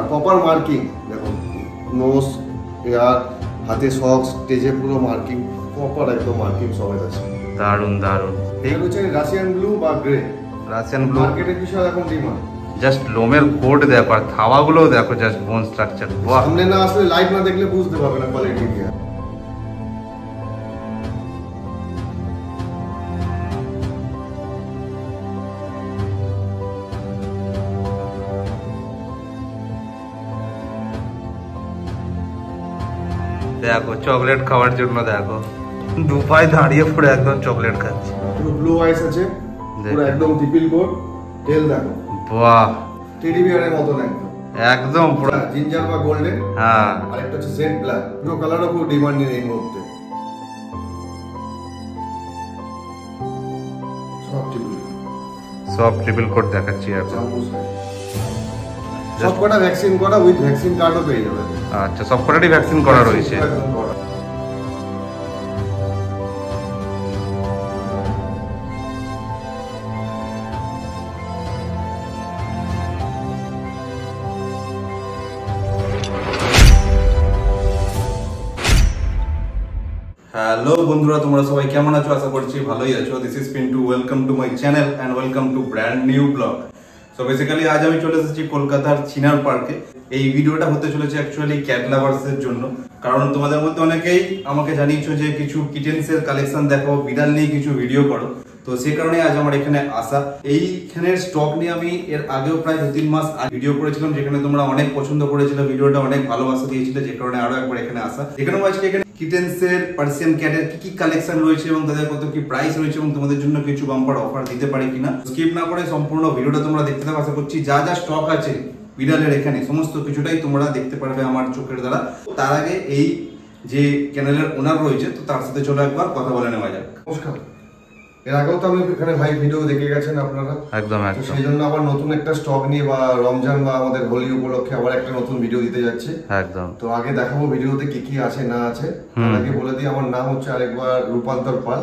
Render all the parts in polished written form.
আর proper marking দেখো, nose, air, হাতে socks, স্টেজে পুরো মার্কিং, প্রপার একদম মার্কিং সমেত আছে। দারুন দারুন। এই হচ্ছে রাশিয়ান ব্লু বা গ্রে। রাশিয়ান ব্লু মার্কেটের বিষয় এখন ডিমান্ড। জাস্ট লোমের কোট দেখো আর থাওয়াগুলোও দেখো, জাস্ট বোন স্ট্রাকচার। সামনে না আসলে লাইভ না দেখলে বুঝতে পারবে না কোয়ালিটি কি। দেখো চকলেট খাওয়ার জন্য দেখো দুপায় দাঁড়িয়ে পুরো একদম চকলেট খাচ্ছে। পুরো ব্লু আইস আছে, পুরো একদম ট্রিপল কোট। টেল দেখো, বাহ, টেডি বিয়ারের মতন একদম একদম পুরো জিঞ্জার বা গোল্ডেন। হ্যাঁ, আর একটা হচ্ছে জেড ব্ল্যাক। পুরো কালারও খুব ডিমান্ডিং এই মুহূর্তে। সব ট্রিপল কোট দেখাচ্ছি এখন। সব কটা ভ্যাকসিন করা, উইথ ভ্যাকসিন কার্ডও পেয়ে যাবে। আচ্ছা, সব কটারই ভ্যাকসিন করা রয়েছে। হ্যালো বন্ধুরা, তোমরা সবাই কেমন আছো? আশা করছি ভালোই আছো। This is Pintu, welcome to my channel and welcome to brand new blog. So basically আজ আমি চলে এসেছি কলকাতার চিনার পার্কে। এই ভিডিওটা হতে চলেছে অ্যাকচুয়ালি ক্যাট লাভার্সের জন্য, কারণ তোমাদের মধ্যে অনেকেই আমাকে জানিয়েছো যে কিছু কিটেন্সের কালেকশন দেখো, বিড়াল নিয়ে কিছু ভিডিও করো। তো সেই কারণে আজ আমার এখানে আসা। এইখানের স্টক নিয়ে আমি এর আগেও প্রায় 2-3 মাস ভিডিও করেছিলাম, যেখানে তোমরা অনেক পছন্দ করেছিলে, ভিডিওটা অনেক ভালোবাসা দিয়েছিলে, যে কারণে আরো একবার এখানে আসা। এখানেও আজকে এখানে কিটেন্সের, পার্সিয়ান ক্যাটের কি কি কালেকশন রয়েছে এবং তাদের কত কি প্রাইস রয়েছে এবং তোমাদের জন্য কিছু বাম্পার অফার দিতে পারি কিনা, স্কিপ না করে সম্পূর্ণ ভিডিওটা তোমরা দেখতে থাকো। আশা করছি যা যা স্টক আছে বিড়ালের এখানে সমস্ত কিছুটাই তোমরা দেখতে পারবে আমার চোখের দ্বারা। তার আগে এই যে চ্যানেলের ওনার রয়েছে, তো তার সাথে চলো একবার কথা বলে নেওয়া যাক। নমস্কার। এর আগেও তো আমি এখানে ভাই ভিডিও দেখে গেছেন আপনারা, একদম একদম। সেই জন্য আবার নতুন একটা স্টক নিয়ে বা রমজান বা আমাদের হোলি উপলক্ষে আবার একটা নতুন ভিডিও দিতে যাচ্ছি। একদম। তো আগে দেখাবো ভিডিওতে কি কি আছে না আছে। আগে বলে দিই, আমার নাম হচ্ছে আরেকবার রূপান্তর পাল,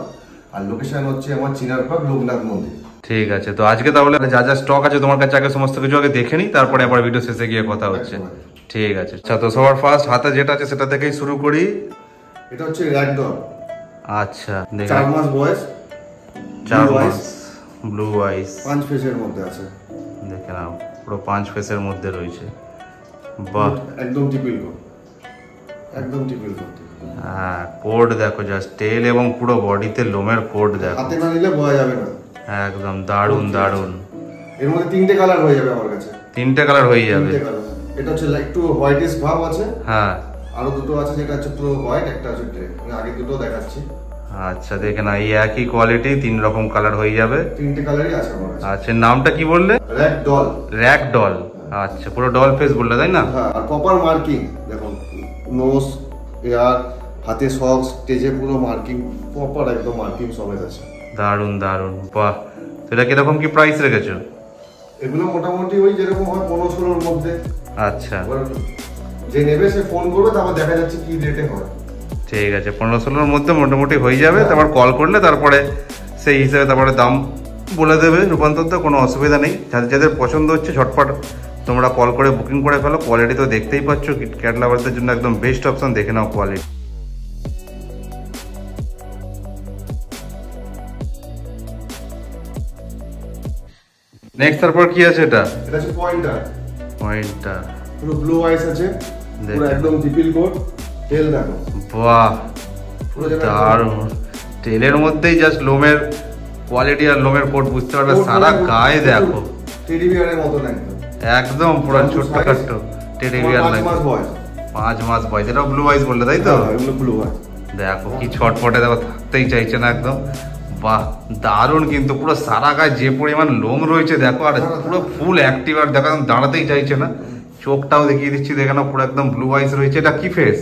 আর লোকেশন হচ্ছে আমার চিনার পার্ক, লোকনাথ মন্দির। ঠিক আছে, তো আজকে তাহলে যা যা স্টক আছে তোমার কাছে আগে সমস্ত কিছু আগে দেখে নিই, তারপরে আবার ভিডিও শেষে গিয়ে কথা হচ্ছে। ঠিক আছে, আচ্ছা তো সবার ফার্স্ট হাতে যেটা আছে সেটা থেকেই শুরু করি। এটা হচ্ছে র্যাগডল। আচ্ছা, 4 মাস বয়স, 4 মাস, ব্লু আইস, 5 ফেসের মধ্যে আছে। দেখে নাও পুরো 5 ফেসের মধ্যে রয়েছে। বাহ, একদম টিপিল কোট, একদম টিপিল কোট। হ্যাঁ, কোড দেখো, জাস্ট টেল এবং পুরো বডিতে লোমের কোড দেখো, হাতে না নিলে বোঝা যাবে না। একদম দারুন দারুন। এর মধ্যে 3টে কালার হয়ে যাবে আমার কাছে। 3টে কালার হয়ে যাবে। এটা হচ্ছে একটু হোয়াইটিশ ভাব আছে। হ্যাঁ, আরো দুটো আছে, যেটা হচ্ছে পুরো হোয়াইট, একটা আছে গ্রে। আমি আগে দুটো দেখাচ্ছি। আচ্ছা দেখে না, এই একই কোয়ালিটি 3 রকম কালার হয়ে যাবে। 3টে কালারই আছে আমার কাছে। আচ্ছা, নামটা কি বললে? র্যাগডল। র্যাগডল। আচ্ছা, পুরো ডল ফেস বললে তাই না? হ্যাঁ, আর প্রপার মার্কিং দেখো, নোজ, এয়ার, হাতে সক্স, স্টেজে পুরো মার্কিং, প্রপার একদম মার্কিং সমেত আছে। দারুন দারুন। বাহ, তো এটা কিরকম কি প্রাইস রেখেছো? এগুলো মোটামুটি ওই যেরকম হয় 15-16 এর মধ্যে। আচ্ছা, যে নেবে সে ফোন করবে, তারপর দেখা যাচ্ছে কি রেটে হয়। ঠিক আছে, 15-16 এর মধ্যে মোটামুটি হয়ে যাবে। তারপর কল করলে তারপরে সেই হিসেবে তারপরে দাম বলে দেবে রূপান্তরটা, কোনো অসুবিধা নেই। যাদের যাদের পছন্দ হচ্ছে ঝটপট তোমরা কল করে বুকিং করে ফেলো। কোয়ালিটি তো দেখতেই পাচ্ছ, ক্যাট লাভারদের জন্য একদম বেস্ট অপশন। দেখে নাও কোয়ালিটি। নেক্সট তারপর কি আছে? এটা হচ্ছে পয়েন্টার। পয়েন্টার, পুরো ব্লু আইস আছে, পুরো একদম ট্রিপল কোট। টেল দেখো, বাহ পুরো দারুণ। টেলের মধ্যেই জাস্ট লোমের কোয়ালিটি আর লোমের কোট বুঝতে পারবে। সারা গায়ে দেখো টেডি বিয়ারের মতন একদম, একদম পুরো ছোট্ট খাট্ট টেডি বিয়ার লাগে। 5 মাস বয়স। 5 মাস বয়স। এটা ব্লু আইস বললে তাই তো? এগুলো ব্লু আইস। দেখো কি ছটফটে, দেখো থাকতেই চাইছে না একদম। বাহ দারুণ, কিন্তু পুরো সারা গায়ে যে পরিমাণ লোম রয়েছে দেখো, আর পুরো ফুল অ্যাক্টিভ, আর দেখো দাঁড়াতেই চাইছে না। চোখটাও দেখিয়ে দিচ্ছি, দেখে না পুরো একদম ব্লু আইস রয়েছে। এটা কি ফেস?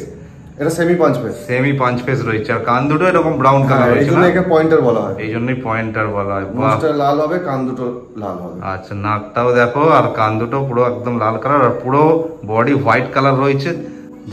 এটা সেমি পাঁচ ফেস। সেমি 5 ফেস রয়েছে, আর কান দুটো এরকম ব্রাউন কালার রয়েছে। এইজন্য একে পয়েন্টার বলা হয়। এইজন্যই পয়েন্টার বলা হয়। বাহ, মুখটা লাল হবে, কান দুটো লাল হবে। আচ্ছা, নাকটাও দেখো আর কান দুটো পুরো একদম লাল কালার, আর পুরো বডি হোয়াইট কালার রয়েছে।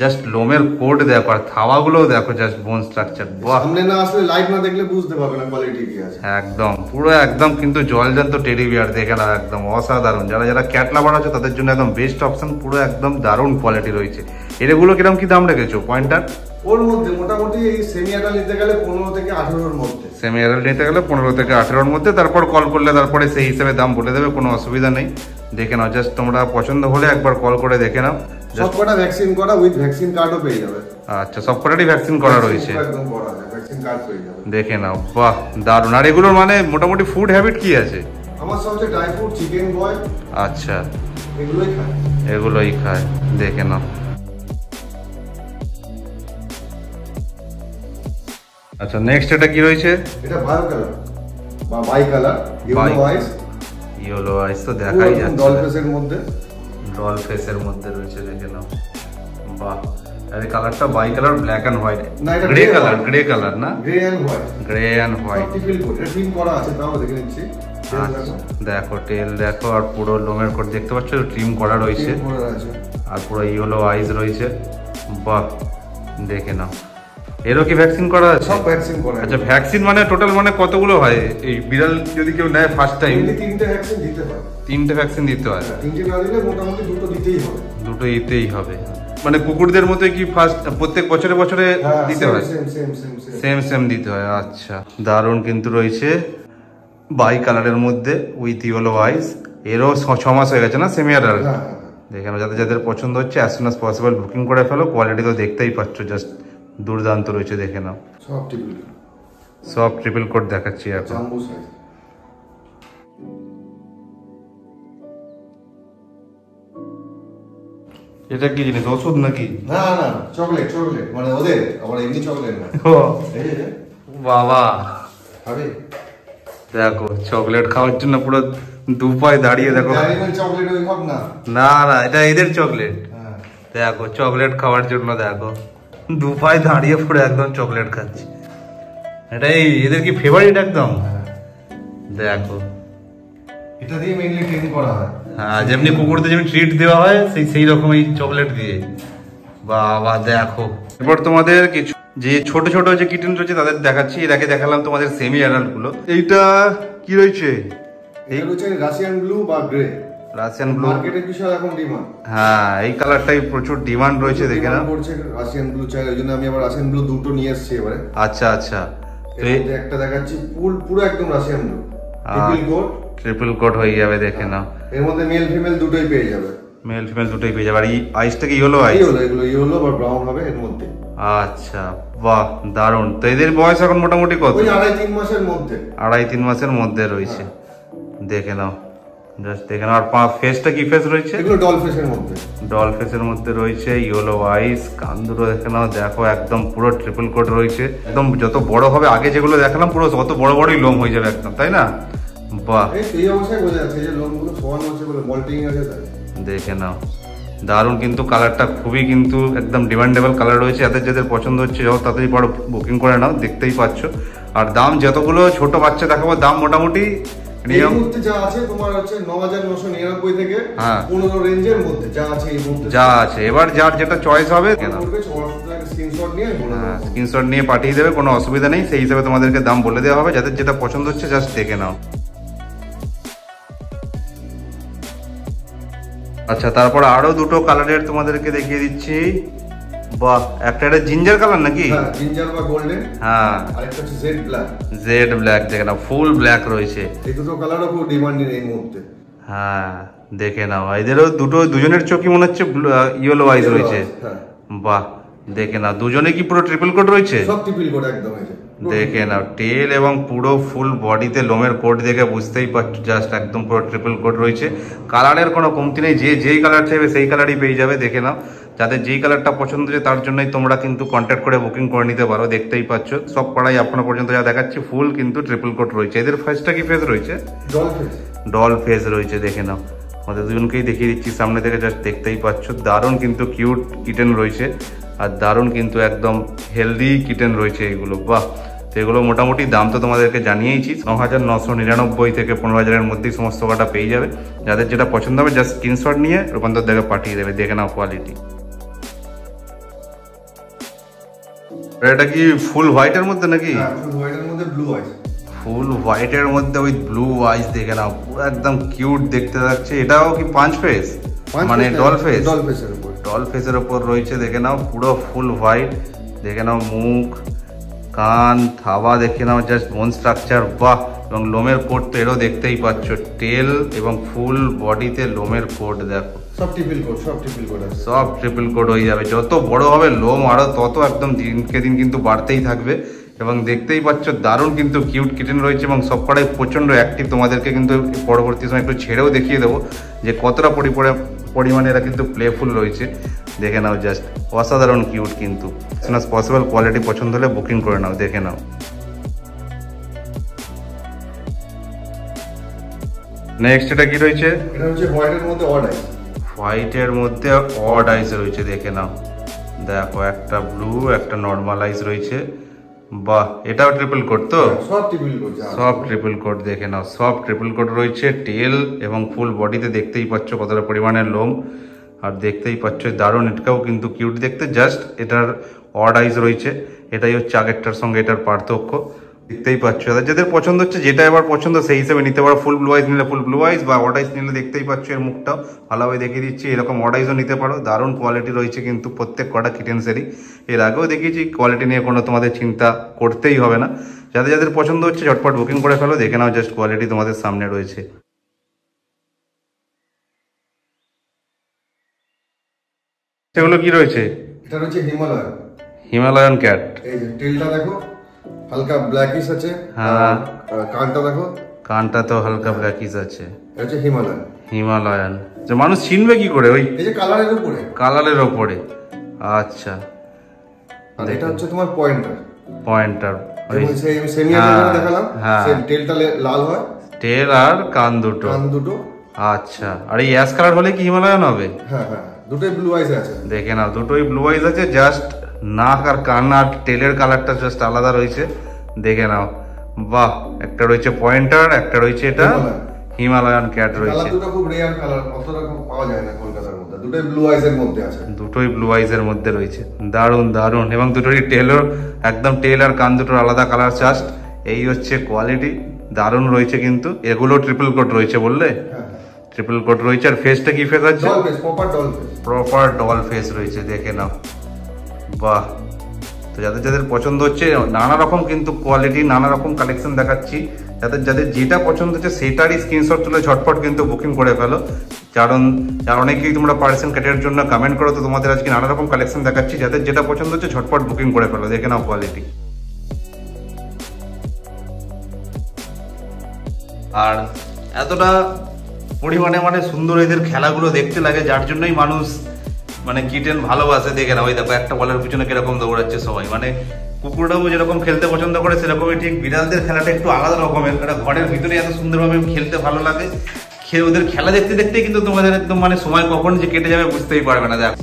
জাস্ট লোমের কোট দেখো আর থাওয়াগুলোও দেখো, জাস্ট বোন স্ট্রাকচার। বাহ, সামনে না আসলে লাইভ না দেখলে বুঝতে পারবে না কোয়ালিটি কি আছে। একদম পুরো একদম কিন্তু জলজান্ত টেডি বিয়ার, দেখে না একদম অসাধারণ। যারা যারা ক্যাট লাভার আছে তাদের জন্য একদম বেস্ট অপশন, পুরো একদম দারুণ কোয়ালিটি রয়েছে। এগুলো কিরকম কি দাম রেখেছো পয়েন্টার? ওর মধ্যে মোটামুটি এই সেমি অ্যাডাল্ট নিতে গেলে 15 থেকে 18 এর মধ্যে। সেমি অ্যাডাল্ট নিতে গেলে 15 থেকে 18 মধ্যে, তারপর কল করলে তারপরে সেই হিসেবে দাম বলে দেবে, কোনো অসুবিধা নেই। দেখে নাও, জাস্ট তোমরা পছন্দ হলে একবার কল করে দেখে নাও। সবকটা ভ্যাকসিন করা, উইথ ভ্যাকসিন কার্ডও পেয়ে যাবে। আচ্ছা, সবকটারই ভ্যাকসিন করা রয়েছে, একদম করা আছে, ভ্যাকসিন কার্ড পেয়ে যাবে। দেখে নাও, বাহ দারুণ। আর এগুলোর মানে মোটামুটি ফুড হ্যাবিট কি আছে? আমার সব হচ্ছে ড্রাই ফ্রুট, চিকেন বয়, আচ্ছা এগুলোই খায়। এগুলোই খায়, দেখে নাও। আচ্ছা, নেক্সট এটা কি রয়েছে? এটা বায়ো কালার বা bi colour, yellow eyes. Yellow eyes তো দেখাই যাচ্ছে, ডল ফেসের মধ্যে, ডল ফেসের মধ্যে রয়েছে, দেখে নাও। বাহ, আর এই কালারটা bi colour, black and white, grey colour, grey colour না, grey and white, grey and white. টিপিল কোড, এটা ট্রিম করা আছে, তাও দেখে নিচ্ছি। দেখো টেল দেখো, আর পুরো লোমের কোট দেখতে পাচ্ছ, ট্রিম করা রয়েছে, আর পুরো ইয়েলো আইস রয়েছে। বাহ, দেখে নাও। এরও কি ভ্যাকসিন করা আছে? সব ভ্যাকসিন করা। আচ্ছা, ভ্যাকসিন মানে টোটাল মানে কতগুলো হয়? এই বিড়াল যদি কেউ নেয় ফার্স্ট টাইম, তিনটে ভ্যাকসিন দিতে হয়। তিনটে ভ্যাকসিন দিতে হয়? তিনটে না দিলে মোটামুটি দুটো দিতেই হবে। দুটো দিতেই হবে, মানে কুকুরদের মতোই কি ফার্স্ট প্রত্যেক বছরে বছরে দিতে হয়? সেম সেম দিতে হয়। আচ্ছা, দারুণ কিন্তু রয়েছে বাই কালারের মধ্যে উইথ ইয়েলো আইস। এরও 6 মাস হয়ে গেছে না সেমি অ্যাডাল্ট? দেখে নাও, যাদের যাদের পছন্দ হচ্ছে as soon as possible booking করে ফেলো। কোয়ালিটি তো দেখতেই পাচ্ছ, জাস্ট দুর্দান্ত রয়েছে, দেখে নাও। সব ট্রিপল কোট দেখাচ্ছি এখন। এটা কি জিনিস, ওষুধ নাকি? না না, চকলেট, চকলেট মানে ওদের, আবার এমনি চকলেট না। বাবা, দেখো চকলেট খাওয়ার জন্য পুরো দুপায় দাঁড়িয়ে দেখো। চকলেট ওই ভাব না, না না, এটা এদের চকলেট। দেখো চকলেট খাওয়ার জন্য দেখো দুপায় দাঁড়িয়ে পুরো একদম চকলেট খাচ্ছে। এটাই এদের কি ফেভারিট একদম। দেখো, এটা দিয়ে মেইনলি ট্রেন করা হয়। হ্যাঁ, যেমনি কুকুরদের যেমনি ট্রিট দেওয়া হয় সেই রকম এই চকলেট দিয়ে। বাবা দেখো, এরপর তোমাদের কিছু যে ছোট ছোট যে কিটেন রয়েছে তাদের দেখাচ্ছি। এর আগে দেখালাম তোমাদের সেমি অ্যাডাল্ট গুলো। এইটা কি রয়েছে? এই রয়েছে রাশিয়ান ব্লু বা গ্রে। রাশিয়ান ব্লু মার্কেটে বিশাল এখন ডিমান্ড। হ্যাঁ, এই কালারটাই প্রচুর ডিমান্ড রয়েছে, দেখে না পড়ছে রাশিয়ান ব্লু চাই, ওই জন্য আমি আবার রাশিয়ান ব্লু দুটো নিয়ে এসেছি এবারে। আচ্ছা আচ্ছা, একটা দেখাচ্ছি পুরো একদম Russian blue, triple coat. Triple coat হয়ে যাবে, দেখে নাও। এর মধ্যে মেল ফিমেল দুটোই পেয়ে যাবে। মেল ফিমেল দুটোই পেয়ে যাবে। আর এই আইসটা কি ইয়েলো আইস? এগুলো ইয়েলো বা ব্রাউন হবে এর মধ্যে। আচ্ছা, বাহ দারুণ। তো এদের বয়স এখন মোটামুটি কত? ওই 2.5-3 মাসের মধ্যে। 2.5-3 মাসের মধ্যে রয়েছে, দেখে নাও। জাস্ট দেখে নাও। আর ফেসটা কি ফেস রয়েছে? এগুলো ডল ফেসের মধ্যে, ডল ফেসের মধ্যে রয়েছে, ইয়েলো আইস, কান দুটো দেখে নাও। দেখো একদম পুরো ট্রিপল কোট রয়েছে। একদম যত বড় হবে, আগে যেগুলো দেখালাম পুরো অত বড় বড়ই লোম হয়ে যাবে একদম, তাই না? বাহ, এই অবস্থায় বোঝা যাচ্ছে যে লোমগুলো সমান হচ্ছে বলে মল্টিং আছে তাই। দেখে নাও, দারুণ কিন্তু কালারটা খুবই কিন্তু একদম ডিমান্ডেবল কালার রয়েছে। যাদের পছন্দ হচ্ছে যত তাড়াতাড়ি বড় বুকিং করে নাও, দেখতেই পাচ্ছ। আর দাম যতগুলো ছোট বাচ্চা দেখাবো দাম মোটামুটি এই মুহূর্তে যা আছে তোমার হচ্ছে 9999 থেকে 15 রেঞ্জের মধ্যে যা আছে এই মুহূর্তে যা আছে। এবার যার যেটা চয়েস হবে স্ক্রিনশট নিয়ে পাঠিয়ে দেবে, কোনো অসুবিধা নেই। সেই হিসাবে তোমাদেরকে দাম বলে দেওয়া হবে। যাদের যেটা পছন্দ হচ্ছে জাস্ট দেখে নাও। আচ্ছা, তারপর আরো দুটো কালারের তোমাদেরকে দেখিয়ে দিচ্ছি। বাহ, একটা এটা জিঞ্জার কালার নাকি? হ্যাঁ, জিঞ্জার বা গোল্ডেন। হ্যাঁ, আরেকটা হচ্ছে জেড ব্ল্যাক। জেড ব্ল্যাক, দেখে নাও ফুল ব্ল্যাক রয়েছে। এই দুটো কালারও খুব ডিমান্ডিং এই মুহূর্তে। হ্যাঁ, দেখে নাও। এদেরও দুজনের চোখই মনে হচ্ছে ইয়েলো আইজ রয়েছে। বাহ, দেখে নাও। দুজনে কি পুরো ট্রিপল কোট রয়েছে? সব ট্রিপল কোট একদম। দেখে নাও, টেল এবং পুরো ফুল বডিতে লোমের কোট দেখে বুঝতেই পারছো, জাস্ট একদম পুরো ট্রিপল কোট রয়েছে। কালারের কোনো কমতি নেই, যেই কালার চাইবে সেই কালারই পেয়ে যাবে। দেখে নাও, যাদের যেই কালারটা পছন্দ হচ্ছে তার জন্যই তোমরা কিন্তু কন্ট্যাক্ট করে বুকিং করে নিতে পারো। দেখতেই পাচ্ছ সব পাড়াই এখনো পর্যন্ত যা দেখাচ্ছি ফুল কিন্তু ট্রিপল কোট রয়েছে। এদের ফেসটা কি ফেস রয়েছে? ডল ফেস রয়েছে, দেখে নাও। আমাদের দুজনকেই দেখিয়ে দিচ্ছি সামনে থেকে, জাস্ট দেখতেই পাচ্ছ। দারুণ কিন্তু কিউট কিটেন রয়েছে, আর দারুণ কিন্তু একদম হেলদি কিটেন রয়েছে এগুলো। বাহ, তো এগুলো মোটামুটি দাম তো তোমাদেরকে জানিয়েইছি। 9999 থেকে 15,000-এর মধ্যেই সমস্ত কটা পেয়ে যাবে। যাদের যেটা পছন্দ হবে জাস্ট স্ক্রিনশট নিয়ে রূপান্তর দেখে পাঠিয়ে দেবে। দেখে নাও কোয়ালিটি। এটা কি ফুল হোয়াইটের মধ্যে নাকি? হ্যাঁ, ফুল হোয়াইটের মধ্যে ব্লু আইস। ফুল হোয়াইটের মধ্যে উইথ ব্লু আইস, দেখে নাও পুরো একদম কিউট দেখতে লাগছে। এটাও কি পাঁচ ফেস মানে ডল ফেস? ডল ফেসের উপর, ডল ফেসের উপর রয়েছে, দেখে নাও পুরো ফুল হোয়াইট। দেখে নাও মুখ, কান, থাবা দেখে নাও, জাস্ট বোন স্ট্রাকচার, বাহ। এবং লোমের কোট তো এরও দেখতেই পাচ্ছ, টেল এবং ফুল বডিতে লোমের কোট দেখো, সব ট্রিপল কোট, সব ট্রিপল কোট আছে, সব ট্রিপল কোট হয়ে যাবে। যত বড় হবে লোম আরো তত একদম দিনকে দিন কিন্তু বাড়তেই থাকবে। এবং দেখতেই পাচ্ছ দারুণ কিন্তু কিউট কিটেন রয়েছে এবং সবকটাই প্রচন্ড অ্যাক্টিভ। তোমাদেরকে কিন্তু পরবর্তী সময় একটু ছেড়েও দেখিয়ে দেবো যে কতটা পরিমাণে এরা কিন্তু প্লেফুল রয়েছে। দেখে নাও, জাস্ট অসাধারণ কিউট কিন্তু। as পসিবল কোয়ালিটি পছন্দ হলে বুকিং করে নাও, দেখে নাও। নেক্সট এটা কি রয়েছে? এটা হচ্ছে হোয়াইটের মধ্যে অড আইস। হোয়াইটের মধ্যে অড আইস রয়েছে, দেখে নাও। দেখো একটা ব্লু, একটা নর্মাল আইস রয়েছে, বাহ। এটাও ট্রিপল কোট তো? সব ট্রিপল কোট, সব ট্রিপল কোট, দেখে নাও সব ট্রিপল কোট রয়েছে। টেল এবং ফুল বডিতে দেখতেই পাচ্ছ কতটা পরিমাণে লোম, আর দেখতেই পাচ্ছ দারুণ। এটাও কিন্তু কিউট দেখতে, জাস্ট এটার অড আইস রয়েছে। এটাই হচ্ছে আগেরটার সঙ্গে এটার পার্থক্য। দেখতেই পাচ্ছ, যাদের পছন্দ হচ্ছে যেটা এবার পছন্দ সেই হিসেবে নিতে পারো। ফুল ব্লু আইস নিলে ফুল ব্লু আইস, বা অড আইস নিলে দেখতেই পাচ্ছ এর মুখটাও ভালোভাবে দেখিয়ে দিচ্ছি, এরকম অড আইসও নিতে পারো। দারুণ কোয়ালিটি রয়েছে কিন্তু প্রত্যেক কটা কিটেন্সেরই। এর আগেও দেখিয়েছি, কোয়ালিটি নিয়ে কোনো তোমাদের চিন্তা করতেই হবে না। যাদের যাদের পছন্দ হচ্ছে ঝটপট বুকিং করে ফেলো, দেখে নাও, জাস্ট কোয়ালিটি তোমাদের সামনে রয়েছে। সেগুলো কি রয়েছে? এটা হচ্ছে হিমালয়ান, হিমালয়ান ক্যাট। এই যে টেলটা দেখো হালকা ব্ল্যাকিশ আছে, হ্যাঁ। কানটা দেখো, কানটা তো হালকা ব্ল্যাকিশ আছে। এটা হচ্ছে হিমালয়ান। হিমালয়ান যে মানুষ চিনবে কি করে? ওই এই যে কালারের উপরে, কালারের ওপরে, আচ্ছা। আর এটা হচ্ছে তোমার পয়েন্টার। পয়েন্টার, দেখালাম, টেলটা লাল হয়, টেল আর কান দুটো, কান দুটো। আচ্ছা, আর এই অ্যাশ কালার হলে কি হিমালয়ান হবে? হ্যাঁ হ্যাঁ, দুটোই ব্লু আইস আছে। দেখে নাও, দুটোই ব্লু আইস আছে, জাস্ট নাক আর কান আর টেলের কালারটা জাস্ট আলাদা রয়েছে। দেখে নাও, বাহ। একটা রয়েছে পয়েন্টার, একটা রয়েছে এটা হিমালয়ান ক্যাট রয়েছে। কালার দুটো খুব রেয়ার কালার, অত রকম পাওয়া যায় না কলকাতার মধ্যে। দুটোই ব্লু আইসের মধ্যে আছে, দুটোই ব্লু আইসের মধ্যে রয়েছে। দারুণ দারুণ, এবং দুটোরই টেলও একদম, টেল আর কান দুটোর আলাদা কালার। জাস্ট এই হচ্ছে কোয়ালিটি, দারুণ রয়েছে কিন্তু। এগুলো ট্রিপল কোট রয়েছে বললে? ট্রিপল কোট রয়েছে। আর ফেসটা কি ফেস আছে? Doll face, proper doll face, proper doll face রয়েছে, দেখে নাও, বাহ। তো যাদের যাদের পছন্দ হচ্ছে, নানা রকম কিন্তু কোয়ালিটি, নানা রকম কালেকশন দেখাচ্ছি। যাদের যাদের যেটা পছন্দ হচ্ছে সেটারই স্ক্রিনশট তুলে ঝটপট কিন্তু বুকিং করে ফেলো। কারণ অনেকেই তোমরা পার্সেন্ট কাটের জন্য কমেন্ট করো, তো তোমাদের আজকে নানা রকম কালেকশন দেখাচ্ছি। যাদের যেটা পছন্দ হচ্ছে ঝটপট বুকিং করে ফেলো, দেখে নাও কোয়ালিটি। আর এতটা পরিমাণে মানে সুন্দর এদের খেলাগুলো দেখতে লাগে, যার জন্যই মানুষ মানে কিটেন ভালোবাসে। দেখে না, ওই দেখো একটা বলের পিছনে কিরকম দৌড়াচ্ছে সবাই। মানে কুকুরটাও যেরকম খেলতে পছন্দ করে, সেরকমই ঠিক বিড়ালদের খেলাটা একটু আলাদা রকমের। একটা ঘরের ভিতরে এত সুন্দরভাবে খেলতে ভালো লাগে। ওদের খেলা দেখতে দেখতে কিন্তু তোমাদের একদম মানে সময় কখন যে কেটে যাবে বুঝতেই পারবে না। দেখো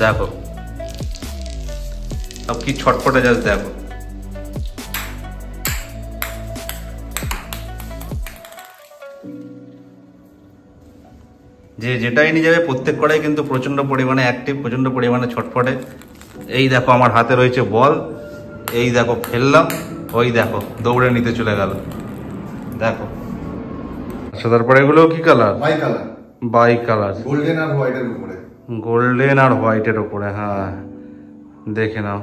দেখো সব কি ছটফটে, জাস্ট দেখো। যে যেটাই নিয়ে যাবে প্রত্যেক কটাই কিন্তু প্রচন্ড পরিমাণে অ্যাক্টিভ, প্রচন্ড পরিমাণে ছটফটে। এই দেখো আমার হাতে রয়েছে বল, এই দেখো ফেললাম, ওই দেখো দৌড়ে নিতে চলে গেল, দেখো। আচ্ছা, তারপরে এগুলো কি কালার? Bi colour, bi colour, golden আর হোয়াইটের উপরে। গোল্ডেন আর হোয়াইটের উপরে, হ্যাঁ দেখে নাও।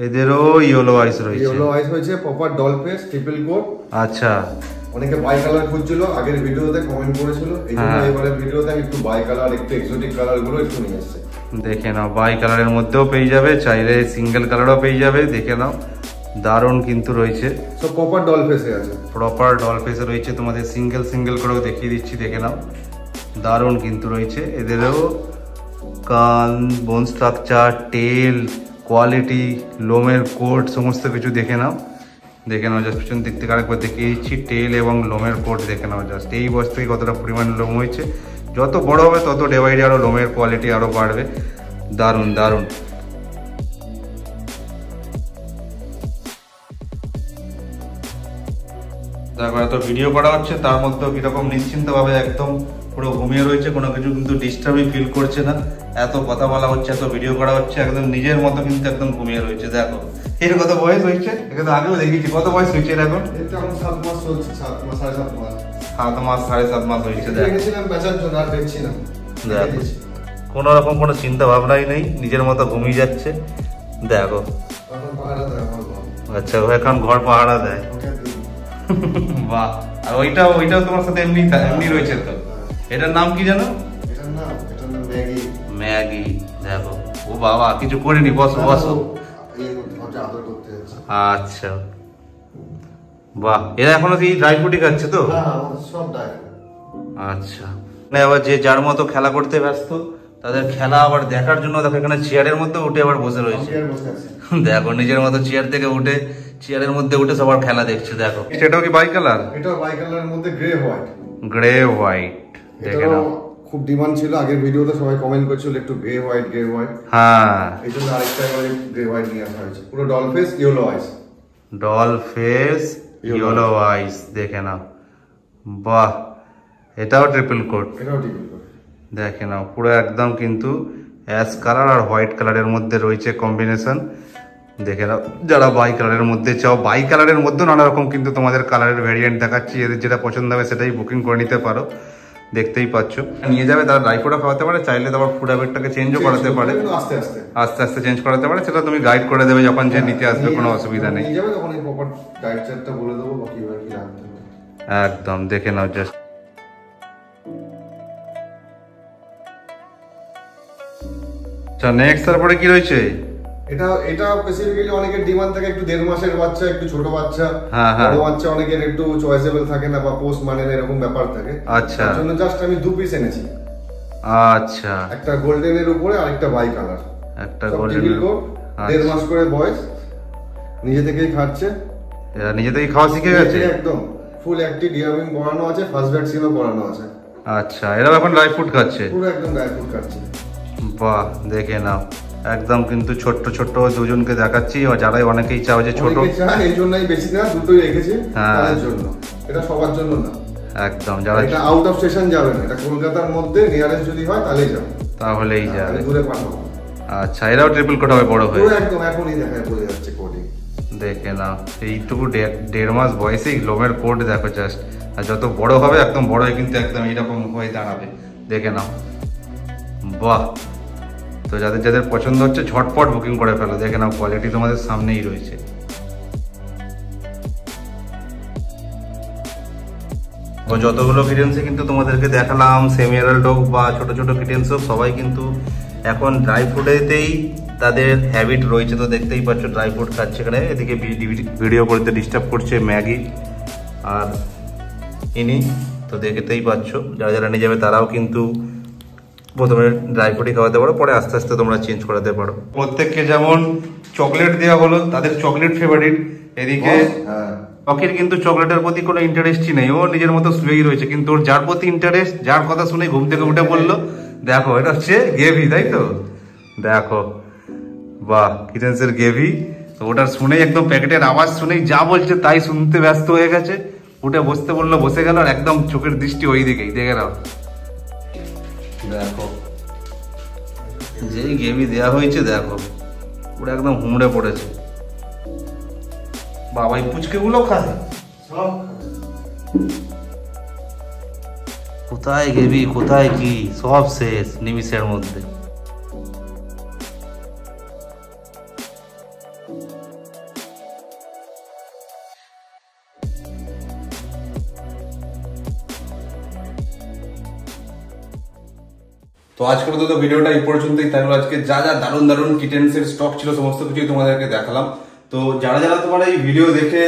এদেরও ইয়েলো আইস রয়েছে, ইয়েলো আইস হয়েছে, proper doll face, triple coat. আচ্ছা, অনেকে বাই কালার খুঁজছিল, আগের ভিডিওতে কমেন্ট করেছিল, এই জন্য এবারের ভিডিওতে আমি একটু বাই কালার, একটু এক্সোটিক কালার গুলো একটু নিয়ে এসেছি। দেখে নাও, বাই কালারের মধ্যেও পেয়ে যাবে, চাইলে সিঙ্গেল কালারও পেয়ে যাবে। দেখে নাও, দারুণ কিন্তু রয়েছে, সব প্রপার ডল ফেসে আছে, প্রপার ডল ফেসে রয়েছে। তোমাদের সিঙ্গেল সিঙ্গেল করেও দেখিয়ে দিচ্ছি, দেখে নাও, দারুণ কিন্তু রয়েছে। এদেরও কান, বোন স্ট্রাকচার, টেল, কোয়ালিটি, লোমের কোট সমস্ত কিছু দেখে নাও। দেখে নাও, জাস্ট পিছন দিক থেকে আরেকবার দেখিয়ে দিচ্ছি, টেল এবং লোমের কোট দেখে নাও। জাস্ট এই বয়স থেকে কতটা পরিমাণ লোম হয়েছে। যত বড় হবে তত ডে বাই ডে আরও লোমের কোয়ালিটি আরও বাড়বে। দারুণ দারুণ। দেখো, এত ভিডিও করা হচ্ছে, তার মধ্যেও কিরকম নিশ্চিন্তভাবে একদম পুরো ঘুমিয়ে রয়েছে, কোনো কিছু কিন্তু ডিস্টার্বই ফিল করছে না। এত কথা বলা হচ্ছে, এত ভিডিও করা হচ্ছে, একদম নিজের মতো কিন্তু একদম ঘুমিয়ে রয়েছে। দেখো এর কত বয়স হয়েছে, এটা তো আগেও দেখেছি। কত বয়স হয়েছে এর এখন? এটা এখন 7 মাস চলছে, 7 মাস 7.5 মাস। 7 মাস 7.5 মাস হয়েছে। দেখেছিলাম বেচার জন্য, আর দেখছি না। দেখো কোনো রকম কোনো চিন্তা ভাবনাই নেই, নিজের মতো ঘুমিয়ে যাচ্ছে। দেখো এখন পাহাড়া দেয় আমার বাবা। আচ্ছা, ও এখন ঘর পাহারা দেয়। বাহ। আর ওইটাও তোমার সাথে এমনি রয়েছে তো? এটার নাম কি জানো? এটার নাম ম্যাগি। ম্যাগি। দেখো ও বাবা কিছু করিনি, বসো বসো। আদর করতে যাচ্ছে। আচ্ছা বাহ, এরা এখনো কি ড্রাই ফ্রুটই খাচ্ছে তো? হ্যাঁ সব ড্রাই। আচ্ছা, আবার যে যার মতো খেলা করতে ব্যস্ত, তাদের খেলা আবার দেখার জন্য দেখো এখানে চেয়ারের মধ্যে উঠে আবার বসে রয়েছে। দেখো নিজের মতো চেয়ার থেকে উঠে চেয়ারের মধ্যে উঠে সবার খেলা দেখছে। দেখো সেটাও কি বাই কালার? এটাও বাই কালারের মধ্যে গ্রে হোয়াইট। গ্রে হোয়াইট, দেখে নাও। খুব ডিমান্ড ছিল আগের ভিডিওতে, সবাই কমেন্ট করছিল একটু গ্রে হোয়াইট গ্রে হোয়াইট। হ্যাঁ, এই জন্য আরেকটা গ্রে হোয়াইট নিয়ে আসা হয়েছে। পুরো ডল ফেস ইয়েলো আইস। ডল ফেস ইয়েলো আইস, দেখে নাও। বাহ, এটাও ট্রিপল কোট। এটাও ট্রিপল কোট, দেখে নাও। পুরো একদম কিন্তু অ্যাশ কালার আর হোয়াইট কালারের মধ্যে রয়েছে কম্বিনেশন। দেখে নাও, যারা বাই কালারের মধ্যে চাও, বাই কালারের মধ্যে নানা রকম কিন্তু তোমাদের কালারের ভ্যারিয়েন্ট দেখাচ্ছি। এদের যেটা পছন্দ হবে সেটাই বুকিং করে নিতে পারো। দেখতেই পাচ্ছ নিয়ে যাবে, তারা ড্রাই ফ্রুটও খাওয়াতে পারে, চাইলে তোমার ফুড হ্যাবিটটাকে চেঞ্জও করাতে পারে, আস্তে আস্তে আস্তে আস্তে চেঞ্জ করাতে পারে। সেটা তুমি গাইড করে দেবে যখন যে নিতে আসবে, কোনো অসুবিধা নেই। নিয়ে যাবে তখন এই প্রপার ডায়েট চার্টটা বলে দেবো বা কিভাবে কি রাখতে হবে। একদম দেখে নাও জাস্ট। আচ্ছা নেক্সট, তারপরে কি রয়েছে? এটা স্পেসিফিক্যালি অনেকের ডিমান্ড থাকে একটু 1.5 মাসের বাচ্চা, একটু ছোট বাচ্চা, বড় বাচ্চা অনেকের একটু চয়েসেবল থাকে না বা পোস্ট মানে এরকম ব্যাপার থাকে। আচ্ছা, তার জন্য জাস্ট আমি 2 পিস এনেছি। আচ্ছা, একটা গোল্ডেন এর উপরে আর একটা বাই কালার। একটা গোল্ডেন, 1.5 মাস করে বয়স, নিজে থেকেই খাচ্ছে। এরা নিজে থেকেই খাওয়া শিখে গেছে একদম। ফুল অ্যাক্টিভ ডিওয়ার্মিং করানো আছে, ফার্স্ট ভ্যাকসিনও করানো আছে। আচ্ছা, এরা এখন ড্রাই ফ্রুট খাচ্ছে? পুরো একদম ড্রাই ফ্রুট খাচ্ছে। বাহ, দেখে নাও একদম কিন্তু ছোট্ট ছোট্ট দুজনকে দেখাচ্ছি। যারাই অনেকেই চাও যে ছোট, এই জন্যই বেশি না, দুটোই রেখেছি তাদের জন্য। এটা সবার জন্য না, একদম যারা এটা আউট অফ স্টেশন যাবে না, এটা কলকাতার মধ্যে নিয়ারেস্ট যদি হয় তাহলেই যাবে, তাহলেই যাবে, দূরে পাঠাবো। আচ্ছা, এরাও ট্রিপল কোট হবে বড় হয়ে? একদম এখনই দেখায় বোঝা যাচ্ছে কোডিং। দেখে নাও এইটুকু 1.5 মাস বয়সেই লোমের কোট দেখো জাস্ট। আর যত বড় হবে একদম বড় হয়ে কিন্তু একদম এইরকম হয়ে দাঁড়াবে। দেখে নাও, বাহ। তো যাদের যাদের পছন্দ হচ্ছে ঝটপট বুকিং করে ফেলো। দেখে নাও কোয়ালিটি তোমাদের সামনেই রয়েছে। তো যতগুলো কিটেন্সে কিন্তু তোমাদেরকে দেখালাম, সেমি অ্যাডাল্ট হোক বা ছোট ছোট কিটেন্স হোক, সবাই কিন্তু এখন ড্রাই ফ্রুটেতেই তাদের হ্যাবিট রয়েছে। তো দেখতেই পাচ্ছ ড্রাই ফ্রুট খাচ্ছে এখানে। এদিকে ভিডিও করতে ডিস্টার্ব করছে ম্যাগি আর ইনি। তো দেখতেই পাচ্ছ যারা যারা নিয়ে যাবে তারাও কিন্তু প্রথমে ড্রাই ফ্রুটই খাওয়াতে পারো, পরে আস্তে আস্তে তোমরা চেঞ্জ করাতে পারো। প্রত্যেককে যেমন চকলেট দেওয়া হলো, তাদের চকলেট ফেভারিট। এদিকে রকির কিন্তু চকলেটের প্রতি কোনো ইন্টারেস্টই নেই, ও নিজের মতো শুয়েই রয়েছে। কিন্তু ওর যার প্রতি ইন্টারেস্ট, যার কথা শুনে ঘুম থেকে উঠে বললো দেখো এটা হচ্ছে গেভি, তাই তো? দেখো বাহ, কিটেন্সের গেভি। তো ওটা শুনেই একদম প্যাকেটের আওয়াজ শুনেই যা বলছে তাই শুনতে ব্যস্ত হয়ে গেছে। উঠে বসতে বললো, বসে গেল, আর একদম চোখের দৃষ্টি ওই দিকেই। দেখে নাও, দেখো যেই গেভি দেওয়া হয়েছে দেখো পুরো একদম হুমড়ে পড়েছে। বাবা এই পুচকে গুলো খায় কোথায় গেবি কোথায় কি সব শেষ নিমিষের মধ্যে। তো আজকের তো ভিডিওটা এই পর্যন্তই থাকলো। আজকে যা যা দারুণ দারুণ কিটেন্সের স্টক ছিল সমস্ত কিছুই তোমাদেরকে দেখালাম। তো যারা যারা তোমার এই ভিডিও দেখে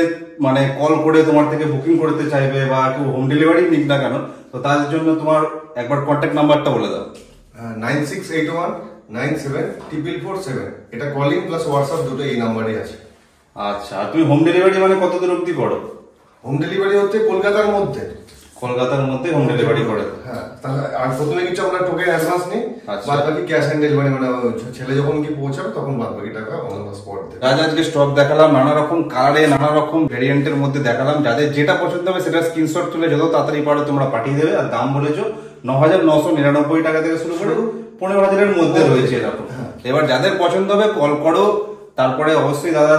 মানে কল করে তোমার থেকে বুকিং করতে চাইবে বা কেউ হোম ডেলিভারি নিক না কেন, তো তার জন্য তোমার একবার কন্ট্যাক্ট নাম্বারটা বলে দাও। 9681974447। এটা কলিং প্লাস হোয়াটসঅ্যাপ দুটো এই নাম্বারই আছে। আচ্ছা, আর তুমি হোম ডেলিভারি মানে কত দূর অবধি করো? হোম ডেলিভারি হচ্ছে কলকাতার মধ্যে। কলকাতার মধ্যে হোম ডেলিভারি করে? হ্যাঁ, আর প্রথমে কিছু আমরা টোকেন অ্যাডভান্স নিই, বাদ বাকি ক্যাশ অন ডেলিভারি, মানে ছেলে যখন কি পৌঁছাবে তখন বাদ বাকি টাকা অন দ্য স্পট দেবে। আজকে স্টক দেখালাম নানা রকম কালারে, নানা রকম ভেরিয়েন্টের মধ্যে দেখালাম। যাদের যেটা পছন্দ হবে সেটা স্ক্রিনশট তুলে যত তাড়াতাড়ি পারো তোমরা পাঠিয়ে দেবে। আর দাম বলেছো 9,999 টাকা থেকে শুরু করে 15,000-এর মধ্যে রয়েছে এরকম। এবার যাদের পছন্দ হবে কল করো, তারপরে অবশ্যই দাদা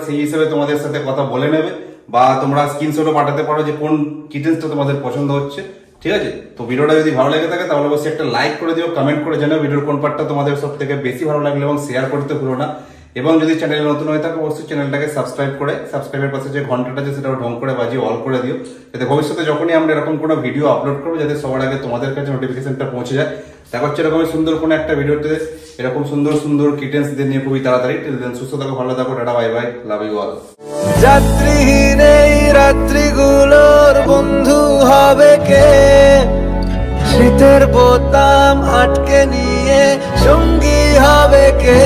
সেই হিসেবে তোমাদের সাথে কথা বলে নেবে, বা তোমরা স্ক্রিনশটও পাঠাতে পারো যে কোন কিটেন্সটা তোমাদের পছন্দ হচ্ছে। ঠিক আছে, তো ভিডিওটা যদি ভালো লেগে থাকে তাহলে অবশ্যই একটা লাইক করে দিও, কমেন্ট করে জানাও ভিডিওর কোন পার্টটা তোমাদের সব থেকে বেশি ভালো লাগলো, এবং শেয়ার করতে ভুলো না। এবং যদি চ্যানেলে নতুন হয়ে থাকে অবশ্যই চ্যানেলটাকে সাবস্ক্রাইব করে সাবস্ক্রাইবের পাশে যে ঘন্টাটা আছে সেটাও ঢং করে বাজিয়ে অল করে দিও, যাতে ভবিষ্যতে যখনই আমরা এরকম কোনো ভিডিও আপলোড করবো যাতে সবার আগে তোমাদের কাছে নোটিফিকেশনটা পৌঁছে যায়। দেখা হচ্ছে এরকম সুন্দর কোনো একটা ভিডিওতে এরকম সুন্দর সুন্দর কিটেন্সদের নিয়ে খুবই তাড়াতাড়ি। সুস্থ থাকো, ভালো থাকো, ta-ta, bye bye, love you all. যাত্রীহীন এই রাত্রিগুলোর বন্ধু হবে কে? শীতের বোতাম আটকে নিয়ে সঙ্গী হবে কে?